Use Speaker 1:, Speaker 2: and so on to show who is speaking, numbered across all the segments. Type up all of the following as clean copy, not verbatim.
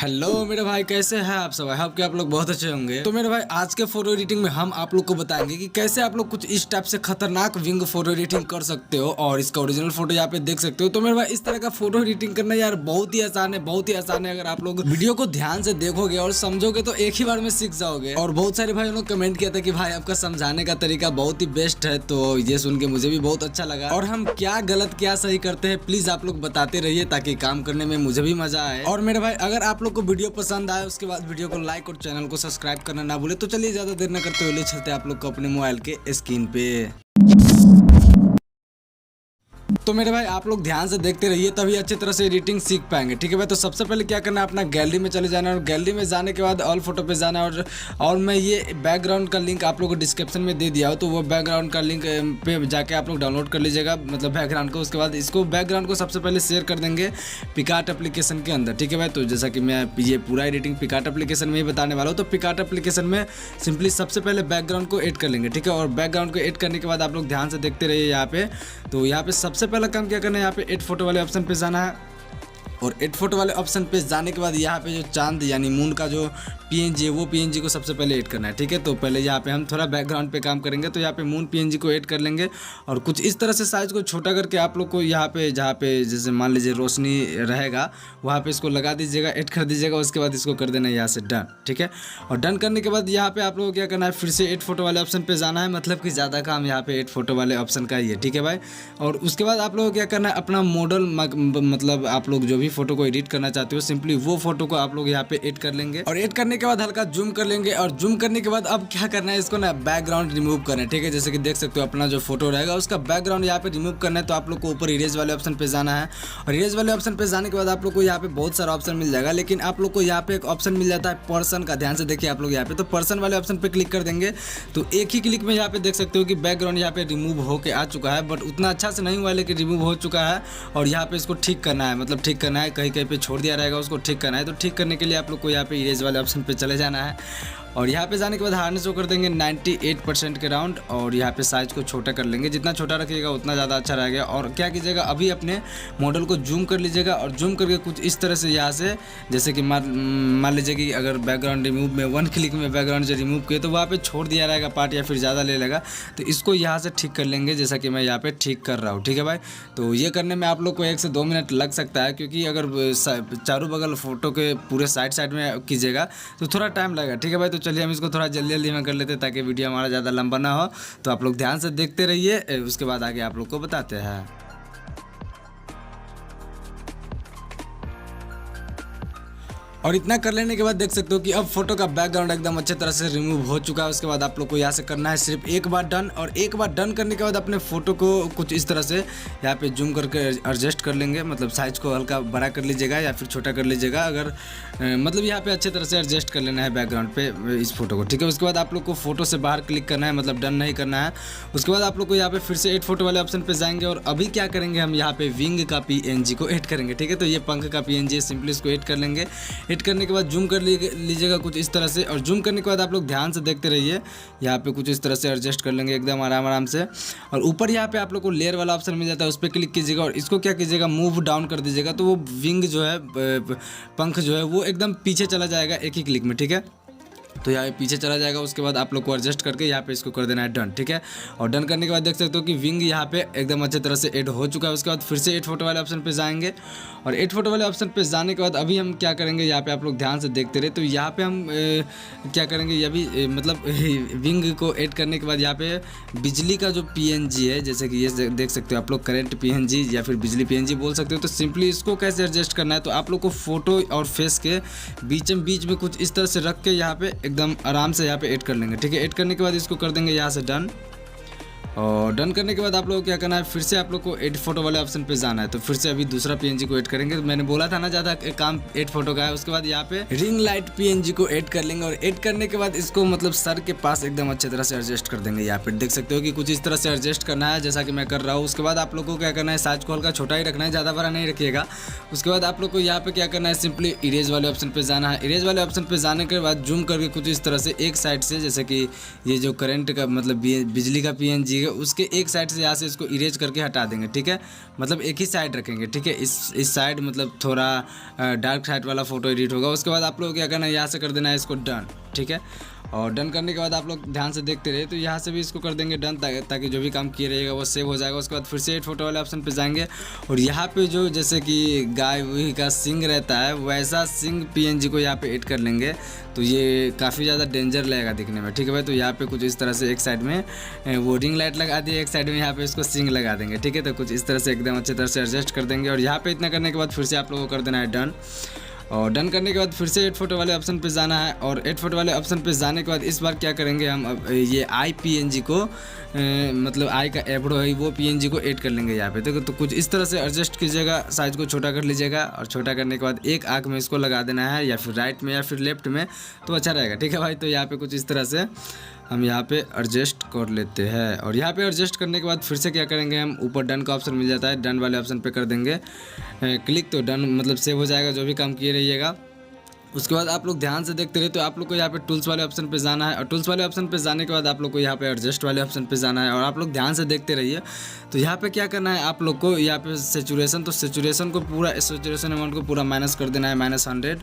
Speaker 1: Hello मेरे भाई, कैसे हैं आप सब? आई होप कि आप लोग बहुत अच्छे होंगे। तो मेरे भाई, आज के फोटो एडिटिंग में हम आप लोग को बताएंगे कि कैसे आप लोग कुछ इस टाइप से खतरनाक विंग फोटो एडिटिंग कर सकते हो और इसका ओरिजिनल फोटो यहाँ पे देख सकते हो। तो मेरे भाई, इस तरह का फोटो एडिटिंग करना यार बहुत ही आसान है, बहुत ही आसान है। अगर आप लोग वीडियो को ध्यान से देखोगे और समझोगे तो एक ही बार में सीख जाओगे। और बहुत सारे भाई लोग कमेंट किया था कि भाई आपका समझाने का तरीका बहुत ही बेस्ट है, तो ये सुन के मुझे भी बहुत अच्छा लगा। और हम क्या गलत क्या सही करते हैं प्लीज आप लोग बताते रहिए ताकि काम करने में मुझे भी मजा आए। और मेरे भाई, अगर आप लोग को वीडियो पसंद आए उसके बाद वीडियो को लाइक और चैनल को सब्सक्राइब करना ना भूले। तो चलिए ज्यादा देर न करते हुए ले चलते हैं आप लोग को अपने मोबाइल के स्क्रीन पे। तो मेरे भाई, आप लोग ध्यान से देखते रहिए तभी अच्छी तरह से एडिटिंग सीख पाएंगे, ठीक है भाई। तो सबसे पहले क्या करना है, अपना गैलरी में चले जाना है और गैलरी में जाने के बाद ऑल फोटो पे जाना है। और मैं ये बैकग्राउंड का लिंक आप लोगों को डिस्क्रिप्शन में दे दिया हो, तो वो बैकग्राउंड का लिंक पे जाके आप लोग डाउनलोड कर लीजिएगा, मतलब बैकग्राउंड को। उसके बाद इसको बैकग्राउंड को सबसे पहले शेयर कर देंगे पिकार्ट एप्लीकेशन के अंदर, ठीक है भाई। तो जैसा कि मैं ये पूरा एडिटिंग पिकार्ट एप्लीकेशन में ही बताने वाला हूँ, तो पिकार्ट एप्लीकेशन में सिंपली सबसे पहले बैकग्राउंड को ऐड कर लेंगे, ठीक है। और बैकग्राउंड को ऐड करने के बाद आप लोग ध्यान से देखते रहिए यहाँ पे। तो यहाँ पे सबसे पहला काम क्या करना है, यहाँ पे एड फोटो वाले ऑप्शन पे जाना है। और एड फोटो वाले ऑप्शन पे जाने के बाद यहाँ पे जो चांद यानी मून का जो पीएनजी है वो पीएनजी को सबसे पहले ऐड करना है, ठीक है। तो पहले यहाँ पे हम थोड़ा बैकग्राउंड पे काम करेंगे, तो यहाँ पे मून पीएनजी को ऐड कर लेंगे और कुछ इस तरह से साइज को छोटा करके आप लोग को यहाँ पे जहाँ पे जैसे मान लीजिए रोशनी रहेगा वहाँ पे इसको लगा दीजिएगा, ऐड कर दीजिएगा। उसके बाद इसको कर देना है यहाँ से डन, ठीक है। और डन करने के बाद यहाँ पे आप लोग को क्या करना है, फिर से एड फोटो वाले ऑप्शन पे जाना है, मतलब कि ज़्यादा काम यहाँ पे एड फोटो वाले ऑप्शन का ही है, ठीक है भाई। और उसके बाद आप लोग को क्या करना है, अपना मॉडल मतलब आप लोग जो भी फोटो को एडिट करना चाहते हो सिंपली वो फोटो को आप लोग यहाँ पे ऐड कर लेंगे। और ऐड करने के बाद हल्का जूम कर लेंगे। और जूम करने के बाद अब क्या करना है, इसको ना बैकग्राउंड रिमूव करना है, ठीक है। जैसे कि देख सकते हो अपना जो फोटो रहेगा उसका बैकग्राउंड यहाँ पे रिमूव करना है। तो आप लोग को ऊपर इरेज वाले ऑप्शन पे जाना है और इरेज वाले ऑप्शन पे जाने के बाद आप लोग को यहाँ पे बहुत सारा ऑप्शन मिल जाएगा, लेकिन आप लोग को यहाँ पे एक ऑप्शन मिल जाता है पर्सन का। ध्यान से देखिए आप लोग यहाँ पे, तो पर्सन वाले ऑप्शन पे क्लिक कर देंगे तो एक ही क्लिक में यहाँ पे देख सकते हो कि बैकग्राउंड यहाँ पे रिमूव होकर आ चुका है, बट उतना अच्छा से नहीं हुआ लेकिन रिमूव हो चुका है। और यहाँ पे इसको ठीक करना है, मतलब ठीक करना है, कहीं कहीं पे छोड़ दिया रहेगा उसको ठीक करना है। तो ठीक करने के लिए आप लोग को यहाँ पे इरेज वाले ऑप्शन पे चले जाना है और यहाँ पे जाने के बाद हार्डनेस को कर देंगे 98% के राउंड। और यहाँ पे साइज को छोटा कर लेंगे, जितना छोटा रखिएगा उतना ज़्यादा अच्छा रहेगा। और क्या कीजिएगा, अभी अपने मॉडल को जूम कर लीजिएगा और जूम करके कुछ इस तरह से यहाँ से, जैसे कि मान लीजिए कि अगर बैकग्राउंड रिमूव में 1 क्लिक में बैकग्राउंड से रिमूव किए तो वहाँ पे छोड़ दिया रहेगा पार्ट या फिर ज़्यादा ले लेगा, तो इसको यहाँ से ठीक कर लेंगे, जैसा कि मैं यहाँ पे ठीक कर रहा हूँ, ठीक है भाई। तो ये करने में आप लोग को 1 से 2 मिनट लग सकता है, क्योंकि अगर चारों बगल फोटो के पूरे साइड में कीजिएगा तो थोड़ा टाइम लगेगा, ठीक है भाई। तो चलिए हम इसको थोड़ा जल्दी में कर लेते हैं ताकि वीडियो हमारा ज़्यादा लंबा ना हो। तो आप लोग ध्यान से देखते रहिए, उसके बाद आगे आप लोग को बताते हैं। और इतना कर लेने के बाद देख सकते हो कि अब फोटो का बैकग्राउंड एकदम अच्छे तरह से रिमूव हो चुका है। उसके बाद आप लोग को यहाँ से करना है सिर्फ एक बार डन। और एक बार डन करने के बाद अपने फोटो को कुछ इस तरह से यहाँ पे जूम करके एडजस्ट कर लेंगे, मतलब साइज को हल्का बड़ा कर लीजिएगा या फिर छोटा कर लीजिएगा, अगर मतलब यहाँ पे अच्छे तरह से एडजस्ट कर लेना है बैकग्राउंड पे इस फोटो को, ठीक है। उसके बाद आप लोग को फोटो से बाहर क्लिक करना है, मतलब डन नहीं करना है। उसके बाद आप लोग को यहाँ पे फिर से एड फोटो वाले ऑप्शन पे जाएंगे और अभी क्या करेंगे, हम यहाँ पे विंग का पीएनजी को ऐड करेंगे, ठीक है। तो ये पंख का पीएनजी है, सिंपली इसको ऐड कर लेंगे। ऐड करने के बाद जूम कर लीजिएगा कुछ इस तरह से। और जूम करने के बाद आप लोग ध्यान से देखते रहिए, यहाँ पे कुछ इस तरह से एडजस्ट कर लेंगे एकदम आराम से। और ऊपर यहाँ पे आप लोग को लेयर वाला ऑप्शन मिल जाता है, उस पर क्लिक कीजिएगा और इसको क्या कीजिएगा, मूव डाउन कर दीजिएगा। तो वो विंग जो है, पंख जो है वो एकदम पीछे चला जाएगा एक ही क्लिक में, ठीक है। तो यहाँ पीछे चला जाएगा। उसके बाद आप लोग को एडजस्ट करके यहाँ पे इसको कर देना है डन, ठीक है। और डन करने के बाद देख सकते हो कि विंग यहाँ पे एकदम अच्छे तरह से ऐड हो चुका है। उसके बाद फिर से एड फोटो वाले ऑप्शन पे जाएंगे और एड फोटो वाले ऑप्शन पे जाने के बाद अभी हम क्या करेंगे, यहाँ पे आप लोग ध्यान से देखते रहे। तो यहाँ पे हम क्या करेंगे, ये भी मतलब विंग को ऐड करने के बाद यहाँ पे बिजली का जो पीएनजी है, जैसे कि ये देख सकते हो आप लोग, करंट पीएनजी या फिर बिजली पीएनजी बोल सकते हो। तो सिंपली इसको कैसे एडजस्ट करना है, तो आप लोग को फोटो और फेस के बीच में कुछ इस तरह से रख के यहाँ पे एकदम आराम से यहाँ पे ऐड कर लेंगे, ठीक है। ऐड करने के बाद इसको कर देंगे यहाँ से डन। और डन करने के बाद आप लोगों को क्या करना है, फिर से आप लोग को एड फोटो वाले ऑप्शन पे जाना है। तो फिर से अभी दूसरा पीएनजी को ऐड करेंगे, तो मैंने बोला था ना ज़्यादा काम एड फोटो का है। उसके बाद यहाँ पे रिंग लाइट पीएनजी को ऐड कर लेंगे और ऐड करने के बाद इसको मतलब सर के पास एकदम अच्छे तरह से एडजस्ट कर देंगे। यहाँ पे देख सकते हो कि कुछ इस तरह से एडजस्ट करना है, जैसा कि मैं कर रहा हूँ। उसके बाद आप लोग को क्या करना है, साइज को हल्का छोटा ही रखना है, ज़्यादा बड़ा नहीं रखिएगा। उसके बाद आप लोग को यहाँ पे क्या करना है, सिंपली इरेज वाले ऑप्शन पे जाना है। इरेज वाले ऑप्शन पे जाने के बाद जूम करके कुछ इस तरह से एक साइड से, जैसे कि ये जो करंट का मतलब बिजली का पीएनजी ठीक है, उसके एक साइड से यहाँ से इसको इरेज करके हटा देंगे। ठीक है, मतलब एक ही साइड रखेंगे। ठीक है, इस साइड मतलब थोड़ा डार्क साइड वाला फोटो एडिट होगा। उसके बाद आप लोग क्या करना है, यहाँ से कर देना है इसको डन। ठीक है, और डन करने के बाद आप लोग ध्यान से देखते रहिए, तो यहाँ से भी इसको कर देंगे डन, ताकि जो भी काम किए रहेगा वो सेव हो जाएगा। उसके बाद फिर से एड फोटो वाले ऑप्शन पे जाएंगे और यहाँ पे जो जैसे कि गाय वही का सिंग रहता है वैसा सिंग पीएनजी को यहाँ पे ऐड कर लेंगे, तो ये काफ़ी ज़्यादा डेंजर लगेगा दिखने में। ठीक है भाई, तो यहाँ पे कुछ इस तरह से एक साइड में वो रिंग लाइट लगा दी, एक साइड में यहाँ पे इसको सिंग लगा देंगे। ठीक है, तो कुछ इस तरह से एकदम अच्छी तरह से एडजस्ट कर देंगे और यहाँ पे इतना करने के बाद फिर से आप लोगों को कर देना है डन। और डन करने के बाद फिर से एड फोटो वाले ऑप्शन पे जाना है और एड फोटो वाले ऑप्शन पे जाने के बाद इस बार क्या करेंगे हम, अब ये आई पीएनजी को मतलब आई का एब्रो है वो पीएनजी को ऐड कर लेंगे यहाँ पे। तो कुछ इस तरह से एडजस्ट कीजिएगा, साइज को छोटा कर लीजिएगा और छोटा करने के बाद एक आँख में इसको लगा देना है, या फिर राइट में या फिर लेफ्ट में, तो अच्छा रहेगा। ठीक है भाई, तो यहाँ पे कुछ इस तरह से हम यहाँ पे एडजस्ट कर लेते हैं और यहाँ पे एडजस्ट करने के बाद फिर से क्या करेंगे हम, ऊपर डन का ऑप्शन मिल जाता है, डन वाले ऑप्शन पे कर देंगे क्लिक, तो डन मतलब सेव हो जाएगा जो भी काम किए रहिएगा। उसके बाद आप लोग ध्यान से देखते रहे, तो आप लोग को यहाँ पे टूल्स वाले ऑप्शन पे जाना है और टूल्स वाले ऑप्शन पे जाने के बाद आप लोग को यहाँ पे एडजस्ट वाले ऑप्शन पे जाना है और आप लोग ध्यान से देखते रहिए। तो यहाँ पे क्या करना है आप लोग को, यहाँ पे सेचुरेशन, तो सेचुरेशन को पूरा सेचुरेशन अमाउंट को पूरा माइनस कर देना है -100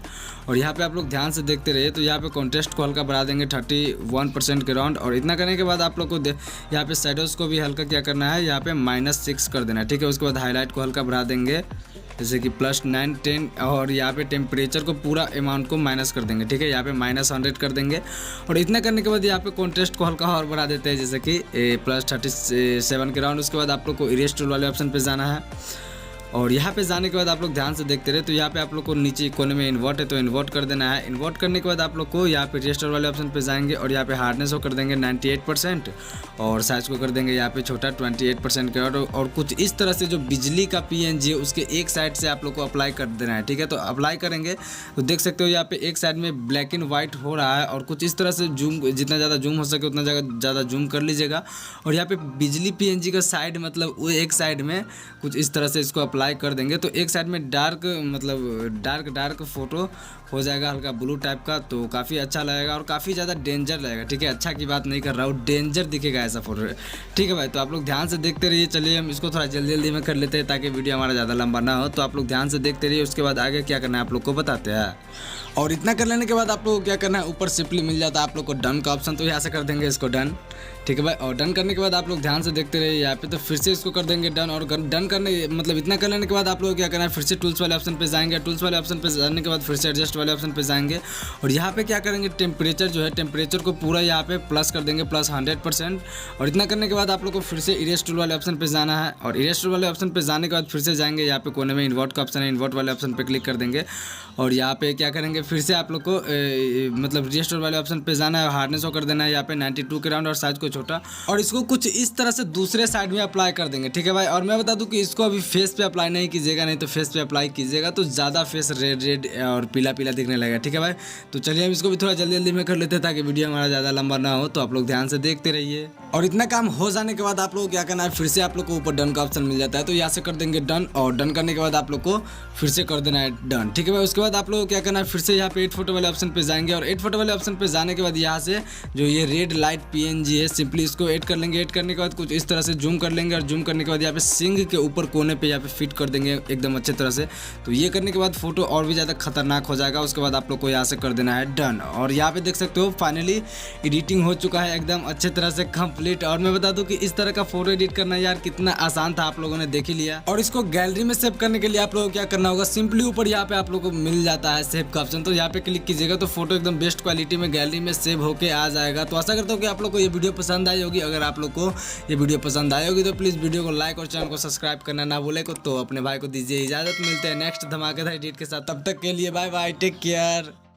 Speaker 1: और यहाँ पे आप लोग ध्यान से देखते रहिए। तो यहाँ पे कॉन्ट्रास्ट को हल्का बढ़ा देंगे 31% के राउंड और इतना करने के बाद आप लोग को यहाँ पे शेडोज को भी हल्का क्या करना है, यहाँ पे -6 कर देना है। ठीक है, उसके बाद हाईलाइट को हल्का बढ़ा देंगे जैसे कि +9, 10 और यहाँ पे टेम्परेचर को पूरा अमाउंट को माइनस कर देंगे। ठीक है, यहाँ पे -100 कर देंगे और इतना करने के बाद यहाँ पे कॉन्ट्रास्ट को हल्का और बढ़ा देते हैं जैसे कि +37 के राउंड। उसके बाद आप लोग को इरेज टूल वाले ऑप्शन पे जाना है और यहाँ पे जाने के बाद आप लोग ध्यान से देखते रहे, तो यहाँ पे आप लोग को नीचे कोने में इन्वर्ट है तो इन्वर्ट कर देना है। इन्वर्ट करने के बाद आप लोग को यहाँ पे रजिस्टर वाले ऑप्शन पे जाएंगे और यहाँ पे हार्डनेस को कर देंगे 98% और साइज को कर देंगे यहाँ पे छोटा 28% के और कुछ इस तरह से जो बिजली का पीएनजी है उसके एक साइड से आप लोग को अप्लाई कर देना है। ठीक है, तो अप्लाई करेंगे तो देख सकते हो यहाँ पे एक साइड में ब्लैक एंड वाइट हो रहा है और कुछ इस तरह से जूम, जितना ज़्यादा जूम हो सके उतना ज़्यादा जूम कर लीजिएगा और यहाँ पे बिजली पीएनजी का साइड मतलब वो एक साइड में कुछ इस तरह से इसको अप्लाई कर देंगे, तो एक साइड में डार्क मतलब डार्क फोटो हो जाएगा हल्का ब्लू टाइप का, तो काफ़ी अच्छा लगेगा और काफ़ी ज़्यादा डेंजर लगेगा। ठीक है, अच्छा की बात नहीं कर रहा हूँ, डेंजर दिखेगा ऐसा फोटो। ठीक है भाई, तो आप लोग ध्यान से देखते रहिए। चलिए हम इसको थोड़ा जल्दी में कर लेते हैं ताकि वीडियो हमारा ज़्यादा लंबा ना हो, तो आप लोग ध्यान से देखते रहिए। उसके बाद आगे क्या करना है आप लोग को बताते हैं और इतना कर लेने के बाद आप लोग को क्या करना है, ऊपर सिंपली मिल जाता है आप लोग को डन का ऑप्शन, तो यहाँ से कर देंगे इसको डन। ठीक है भाई, और डन करने के बाद आप लोग ध्यान से देखते रहिए यहाँ पे, तो फिर से इसको कर देंगे डन और डन करने मतलब इतना कर लेने के बाद आप लोग क्या करना है, फिर से टूल्स वाले ऑप्शन पे जाएंगे। टूल्स वाले ऑप्शन पे जाने के बाद फिर से एडजस्ट वाले ऑप्शन पे जाएंगे और यहाँ पे क्या करेंगे, टेम्परेचर जो है टेम्परेचर को पूरा यहाँ पे प्लस कर देंगे +100% और इतना करने के बाद आप लोग को फिर से इरेज टूल वाले ऑप्शन पे जाना है और इरेज टूल वाले ऑप्शन पे जाने के बाद फिर से जाएंगे यहाँ पे कोने में इन्वर्ट का ऑप्शन है, इन्वर्ट वाले ऑप्शन पे क्लिक कर देंगे और यहाँ पे क्या करेंगे, फिर से आप लोग को मतलब रजिस्टर वाले ऑप्शन पे जाना है, हार्डनेस को कर देना है यहाँ पे 92 के राउंड और साइज को छोटा और इसको कुछ इस तरह से दूसरे साइड में अप्लाई कर देंगे। ठीक है भाई, और मैं बता दूं कि इसको अभी फेस पे अप्लाई नहीं कीजिएगा, नहीं तो फेस पे अप्लाई कीजिएगा तो ज़्यादा फेस रेड और पीला दिखने लगेगा। ठीक है भाई, तो चलिए हम इसको भी थोड़ा जल्दी में कर लेते हैं ताकि वीडियो हमारा ज़्यादा लंबा ना हो, तो आप लोग ध्यान से देखते रहिए। और इतना काम हो जाने के बाद आप लोग क्या करना है, फिर से आप लोग को ऊपर डन का ऑप्शन मिल जाता है, तो यहाँ से कर देंगे डन और डन करने के बाद आप लोग को फिर से कर देना है डन। ठीक है भाई, उसके बाद आप लोग क्या करना है, फिर से यहाँ पे 8 फोटो वाले ऑप्शन पे जाएंगे और 8 फोटो वाले ऑप्शन पे जाने के बाद यहाँ से जो ये रेड लाइट पीएनजी है सिंपली इसको ऐड कर लेंगे। ऐड करने के बाद कुछ इस तरह से जूम कर लेंगे और जूम करने के बाद यहाँ पे सिंग के ऊपर कोने पे यहाँ पे फिट कर देंगे एकदम अच्छे तरह से। तो ये करने के बाद फोटो और भी ज़्यादा खतरनाक हो जाएगा। उसके बाद आप लोग को यहाँ से कर देना है डन और यहाँ पे देख सकते हो फाइनली एडिटिंग हो चुका है एकदम अच्छे तरह से कंप्लीट। और मैं बता दूं कि इस तरह का फोटो एडिट करना यार कितना आसान था, आप लोगों ने देख ही लिया। और इसको गैलरी में सेव करने के लिए आप लोगों को क्या करना होगा, सिंपली ऊपर यहाँ पे आप लोगों को मिल जाता है सेव का ऑप्शन, तो यहाँ पे क्लिक कीजिएगा तो फोटो एकदम बेस्ट क्वालिटी में गैलरी में सेव होके आ जाएगा। तो आशा करता हूँ कि आप लोग को ये वीडियो पसंद आई होगी। अगर आप लोग को ये वीडियो पसंद आई होगी तो प्लीज़ वीडियो को लाइक और चैनल को सब्सक्राइब करना ना भूले को। तो अपने भाई को दीजिए इजाज़त, मिलते हैं नेक्स्ट धमाकेदार एडिट के साथ, तब तक के लिए बाय बाय, टेक केयर।